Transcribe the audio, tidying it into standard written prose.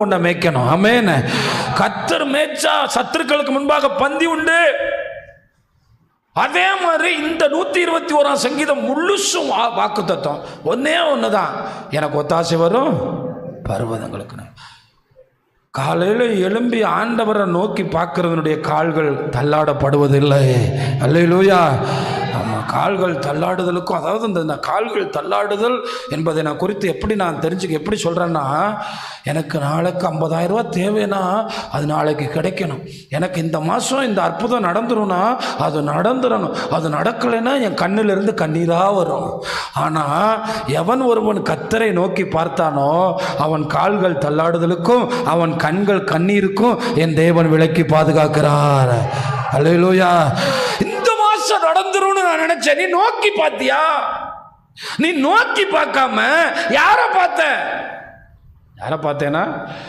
உன்னை மேய்க்கணும். ஆமென். கர்த்தர் மேய்ச்சா சத்துருக்களுக்கு முன்பாக பந்தி உண்டு. அதே மாதிரி இந்த 121 சங்கீதம் முழுசும் வாக்கு தத்துவம் ஒன்னே ஒண்ணுதான், எனக்கு ஒத்தாசை வரும் பர்வதங்களுக்கு. காலையில் எழும்பி ஆண்டவரை நோக்கி பார்க்கிறவனுடைய கால்கள் தள்ளாடப்படுவதில்லை. அல்லேலூயா. ஆமாம், கால்கள் தள்ளாடுதலுக்கும், அதாவது இந்த கால்கள் தள்ளாடுதல் என்பதை நான் குறித்து எப்படி நான் எப்படி சொல்கிறேன்னா, எனக்கு நாளைக்கு 50,000 ரூபா தேவைன்னா அது நாளைக்கு கிடைக்கணும். எனக்கு இந்த மாதம் இந்த அற்புதம் நடந்துரும்னா அது நடந்துடணும். அது நடக்கலைன்னா என் கண்ணிலிருந்து கண்ணீராக வரும். ஆனால் எவன் ஒருவன் கர்த்தரை நோக்கி பார்த்தானோ அவன் கால்கள் தள்ளாடுதலுக்கும் அவன் கண்கள் கண்ணீருக்கும் என் தேவன் விலக்கி பாதுகாக்கிறார். அல்லேலூயா. இந்த மாசம் நடந்துரும்னு நான் நினைச்சேன். நீ நோக்கி பார்த்தியா? நீ நோக்கி பார்க்காம யாரை பார்த்தேனா?